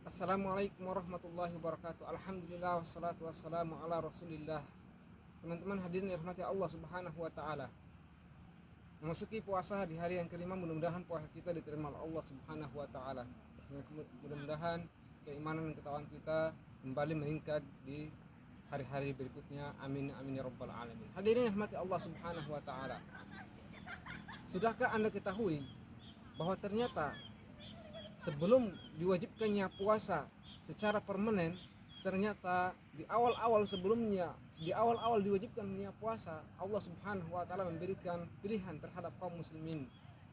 Assalamualaikum warahmatullahi wabarakatuh. Alhamdulillah wassalatu wassalamu ala Rasulillah. Teman-teman hadirin yang dirahmati Allah Subhanahu wa taala. Memasuki puasa di hari yang kelima, mudah-mudahan puasa kita diterima oleh Allah Subhanahu wa taala. Mudah-mudahan keimanan dan ketakwaan kita kembali meningkat di hari-hari berikutnya. Amin amin ya rabbal alamin. Hadirin yang dirahmati Allah Subhanahu wa taala. Sudahkah Anda ketahui bahwa ternyata sebelum diwajibkannya puasa secara permanen, ternyata di awal-awal diwajibkannya puasa, Allah Subhanahu wa taala memberikan pilihan terhadap kaum muslimin.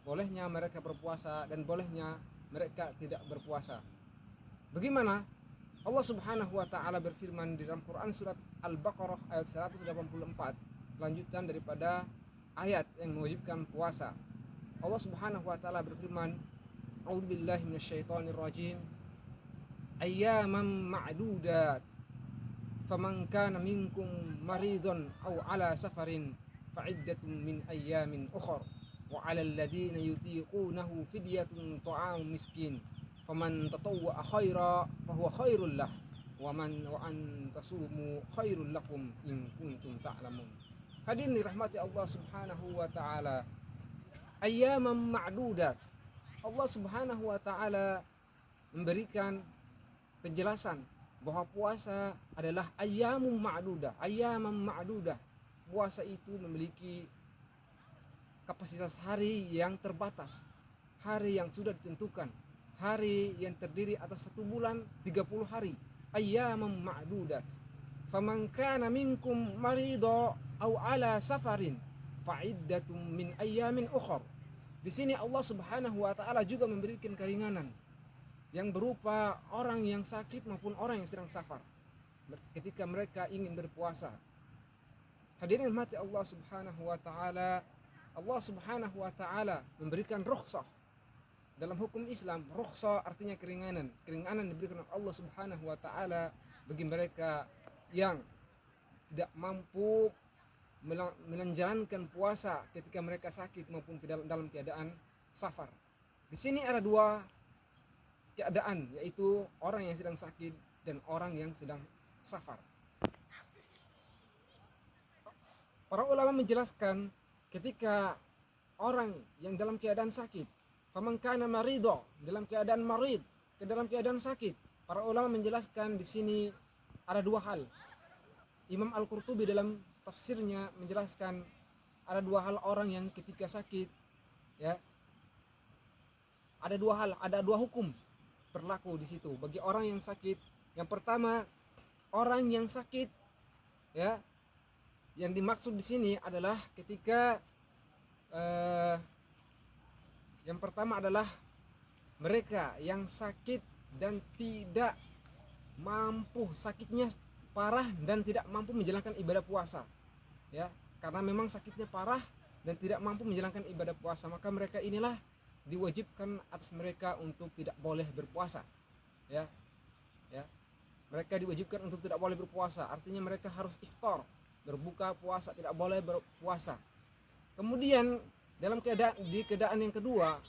Bolehnya mereka berpuasa dan bolehnya mereka tidak berpuasa. Bagaimana? Allah Subhanahu wa taala berfirman di dalam Quran surat Al-Baqarah ayat 184, lanjutan daripada ayat yang mewajibkan puasa. Allah Subhanahu wa taala berfirman, A'udzubillahi minasyaitonirrajim. Ayyaman ma'dudat. Faman kana minkum maridun aw ala safarin fa'iddatun min ayyamin ukhra. Wa 'alal ladzina yutiqunahu fidyatun ta'am miskin. Faman tatawwa'a khaira fahuwa khairul lah. Wa an tasumu khairul lakum in kuntum ta'lamun. Hadirin dirahmati Allah Subhanahu wa taala. Ayyaman ma'dudat. Allah Subhanahu wa taala memberikan penjelasan bahwa puasa adalah ayyamun ma'dudah. Ayyaman ma'dudah. Puasa itu memiliki kapasitas hari yang terbatas, hari yang sudah ditentukan, hari yang terdiri atas 1 bulan 30 hari. Ayyaman ma'dudat. Faman kana minkum maridha aw ala safarin fa'iddatun min ayyamin ukhra. Di sini Allah Subhanahu wa taala juga memberikan keringanan yang berupa orang yang sakit maupun orang yang sedang safar ketika mereka ingin berpuasa. Hadirin mati Allah Subhanahu wa taala, Allah Subhanahu wa taala memberikan rukhsah. Dalam hukum Islam, rukhsah artinya keringanan. Keringanan diberikan oleh Allah Subhanahu wa taala bagi mereka yang tidak mampu menjalankan puasa ketika mereka sakit maupun dalam keadaan safar. Di sini ada 2 keadaan, yaitu orang yang sedang sakit dan orang yang sedang safar. Para ulama menjelaskan ketika orang yang dalam keadaan sakit, faman kana maridho, dalam keadaan marid, dalam keadaan sakit. Para ulama menjelaskan di sini ada 2 hal. Imam Al-Qurtubi dalam tafsirnya menjelaskan ada 2 hal orang yang ketika sakit, ya. Ada 2 hal, ada 2 hukum berlaku di situ bagi orang yang sakit. Yang pertama, orang yang sakit, ya. Yang dimaksud di sini adalah ketika yang pertama adalah mereka yang sakit dan tidak mampu, sakitnya parah dan tidak mampu menjalankan ibadah puasa, ya, karena memang sakitnya parah dan tidak mampu menjalankan ibadah puasa, maka mereka inilah diwajibkan atas mereka untuk tidak boleh berpuasa, ya, mereka diwajibkan untuk tidak boleh berpuasa, artinya mereka harus iftar, berbuka puasa, tidak boleh berpuasa. Kemudian di keadaan yang kedua,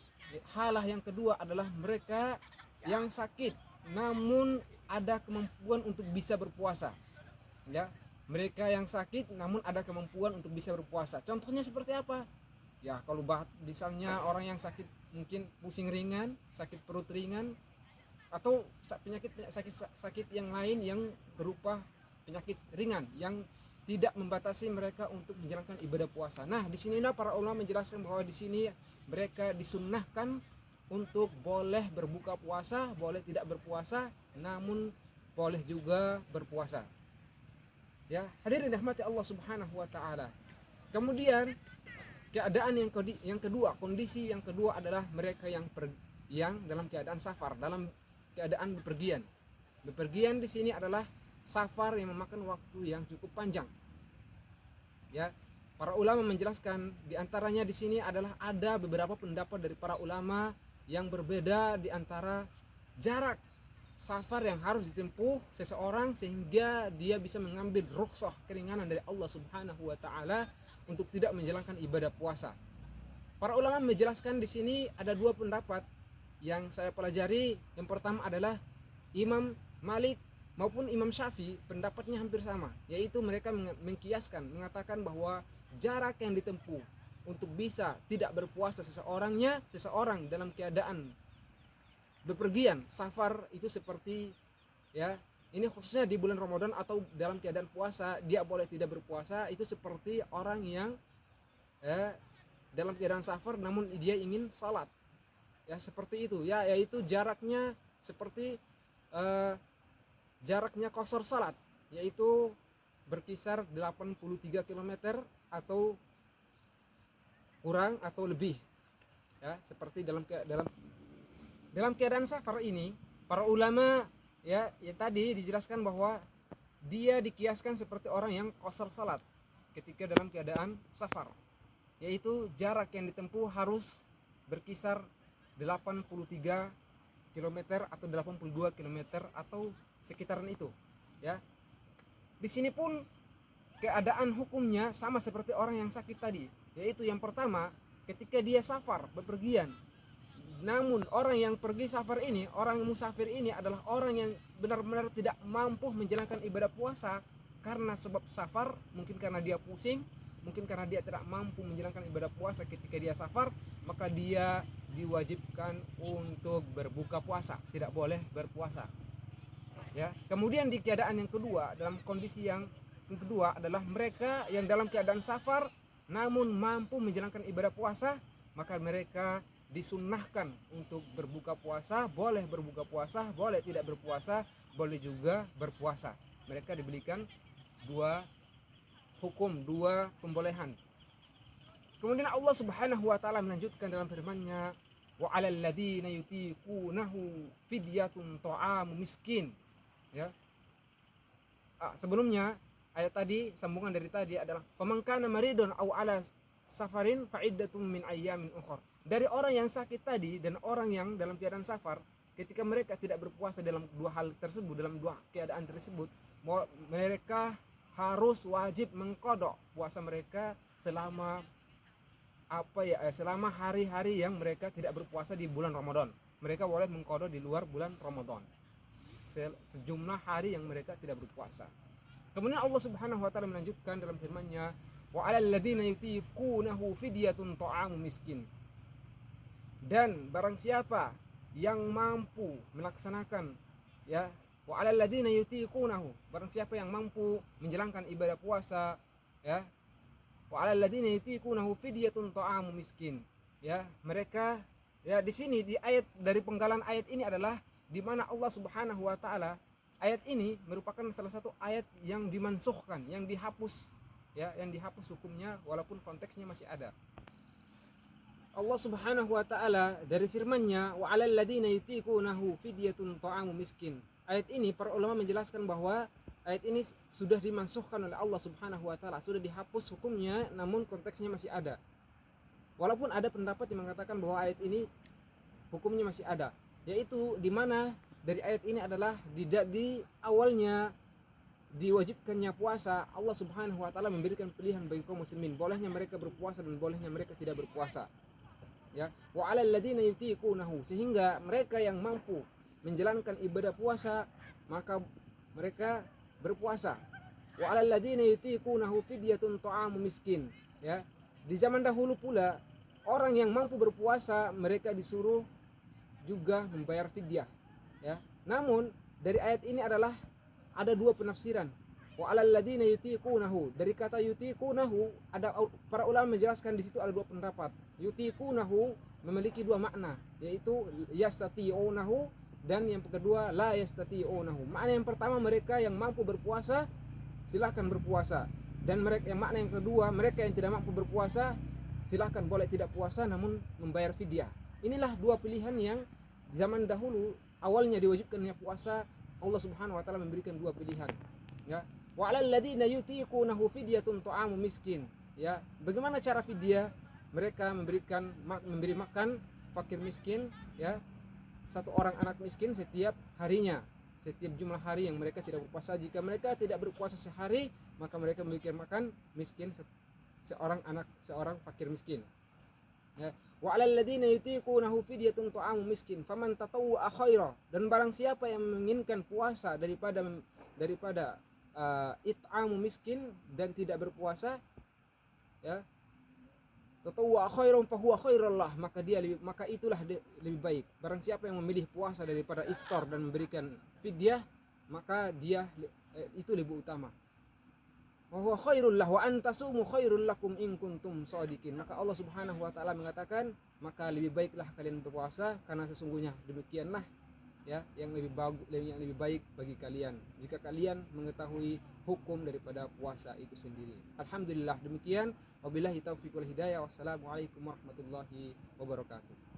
halah yang kedua adalah mereka yang sakit namun ada kemampuan untuk bisa berpuasa, ya, mereka yang sakit namun ada kemampuan untuk bisa berpuasa. Contohnya seperti apa? Ya, kalau misalnya orang yang sakit mungkin pusing ringan, sakit perut ringan, atau sakit yang lain yang berupa penyakit ringan yang tidak membatasi mereka untuk menjalankan ibadah puasa. Nah, di sini para ulama menjelaskan bahwa di sini mereka disunnahkan untuk boleh berbuka puasa, boleh tidak berpuasa, namun boleh juga berpuasa. Ya, hadirin rahmati Allah Subhanahu wa taala. Kemudian keadaan yang kedua, kondisi yang kedua adalah mereka yang dalam keadaan safar, dalam keadaan bepergian. Bepergian di sini adalah safar yang memakan waktu yang cukup panjang. Ya, para ulama menjelaskan di antaranya di sini adalah ada beberapa pendapat dari para ulama yang berbeda di antara jarak safar yang harus ditempuh seseorang sehingga dia bisa mengambil rukhsah, keringanan dari Allah Subhanahu wa taala untuk tidak menjalankan ibadah puasa. Para ulama menjelaskan di sini ada 2 pendapat yang saya pelajari. Yang pertama adalah Imam Malik maupun Imam Syafi'i pendapatnya hampir sama, yaitu mereka mengkiaskan, mengatakan bahwa jarak yang ditempuh untuk bisa tidak berpuasa seseorang dalam keadaan bepergian safar itu seperti, ya, ini khususnya di bulan Ramadan atau dalam keadaan puasa dia boleh tidak berpuasa, itu seperti orang yang dalam keadaan safar namun dia ingin salat, ya seperti itu, ya, yaitu jaraknya seperti jaraknya qasar salat, yaitu berkisar 83 km atau kurang atau lebih, ya, seperti dalam keadaan safar ini para ulama, ya tadi dijelaskan bahwa dia dikiaskan seperti orang yang qasar salat ketika dalam keadaan safar, yaitu jarak yang ditempuh harus berkisar 83 km atau 82 km atau sekitaran itu, ya. Di sini pun keadaan hukumnya sama seperti orang yang sakit tadi, yaitu yang pertama ketika dia safar bepergian, namun orang yang pergi safar ini, orang musafir ini adalah orang yang benar-benar tidak mampu menjalankan ibadah puasa karena sebab safar, mungkin karena dia pusing, mungkin karena dia tidak mampu menjalankan ibadah puasa ketika dia safar, maka dia diwajibkan untuk berbuka puasa, tidak boleh berpuasa, ya. Kemudian di keadaan yang kedua, dalam kondisi yang kedua adalah mereka yang dalam keadaan safar namun mampu menjalankan ibadah puasa, maka mereka disunnahkan untuk berbuka puasa, boleh berbuka puasa, boleh tidak berpuasa, boleh juga berpuasa. Mereka diberikan dua hukum, dua pembolehan. Kemudian Allah Subhanahu wa taala melanjutkan dalam firman-Nya, wa 'alal ladzina yutiqunahu fidyatun ta'amu miskin, ya. Sebelumnya ayat tadi, sambungan dari tadi adalah faman kana maridun aw 'ala safarin fa'iddatun min ayyamin ukhra. Dari orang yang sakit tadi dan orang yang dalam keadaan safar, ketika mereka tidak berpuasa dalam dua hal tersebut, dalam dua keadaan tersebut, mereka harus wajib mengqadha puasa mereka selama selama hari-hari yang mereka tidak berpuasa di bulan Ramadan. Mereka boleh mengqadha di luar bulan Ramadan sejumlah hari yang mereka tidak berpuasa. Kemudian Allah Subhanahu wa taala melanjutkan dalam firman-Nya, wa 'alal ladzina yutiqunahu fidyatun ta'amu miskin. Dan barang siapa yang mampu melaksanakan, ya, wa 'alal ladzina yutiqunahu, barang siapa yang mampu menjalankan ibadah puasa, ya, wa 'alal ladzina yutiqunahu fidyatun ta'amu miskin, ya, mereka, ya, di sini di ayat, dari penggalan ayat ini adalah di mana Allah Subhanahu wa taala, ayat ini merupakan salah satu ayat yang dimansuhkan, yang dihapus, ya, yang dihapus hukumnya walaupun konteksnya masih ada. Allah Subhanahu wa taala dari firman-Nya, wa 'alal ladzina yutiqunahu fidyatun ta'amu miskin. Ayat ini para ulama menjelaskan bahwa ayat ini sudah dimansuhkan oleh Allah Subhanahu wa taala, sudah dihapus hukumnya, namun konteksnya masih ada. Walaupun ada pendapat yang mengatakan bahwa ayat ini hukumnya masih ada, yaitu di mana dari ayat ini adalah di awalnya diwajibkannya puasa, Allah Subhanahu wa taala memberikan pilihan bagi kaum muslimin, bolehnya mereka berpuasa dan bolehnya mereka tidak berpuasa, ya. Wa 'alal ladzina yutiqunahu, sehingga mereka yang mampu menjalankan ibadah puasa maka mereka berpuasa. Wa 'alal ladzina yutiqunahu fidyatun ta'amu miskin, ya. Di zaman dahulu pula orang yang mampu berpuasa mereka disuruh juga membayar fidyah, ya. Namun dari ayat ini adalah ada dua penafsiran. Wa 'alal ladzina yutiqunahu, dari kata yutiqunahu ada para ulama menjelaskan di situ ada dua pendapat. Yutiqunahu memiliki dua makna, yaitu yastati'unahu dan yang kedua la yastati'unahu. Makna yang pertama mereka yang mampu berpuasa silahkan berpuasa, dan mereka yang makna yang kedua mereka yang tidak mampu berpuasa silahkan boleh tidak puasa namun membayar fidyah. Inilah dua pilihan yang zaman dahulu awalnya diwajibkannya puasa, Allah Subhanahu wa taala memberikan dua pilihan, ya. Wa 'alal ladzina yutiqunahu fidyatun ta'amu miskin, ya. Bagaimana cara fidyah? Mereka memberi makan fakir miskin, ya, satu orang anak miskin setiap harinya, setiap jumlah hari yang mereka tidak berpuasa. Jika mereka tidak berpuasa sehari, maka mereka memberikan makan miskin seorang fakir miskin. Ya. Wa 'alal ladzina yutiqunahu fidyatun ta'amu miskin faman tatawwa khaira, dan barang siapa yang menginginkan puasa daripada it'amu miskin dan tidak berpuasa, ya, tatawwa khairan fahuwa khairul lah, maka itulah lebih baik. Barang siapa yang memilih puasa daripada iftar dan memberikan fidyah, maka itu lebih utama. Wa huwa khairul lah wa antasumu khairul lakum in kuntum shadiqin. Maka Allah Subhanahu wa taala mengatakan, maka lebih baiklah kalian berpuasa karena sesungguhnya demikianlah, ya, yang lebih baik bagi kalian jika kalian mengetahui hukum daripada puasa itu sendiri. Alhamdulillah, demikian. Wabillahi taufiq wal hidayah. Wassalamualaikum warahmatullahi wabarakatuh.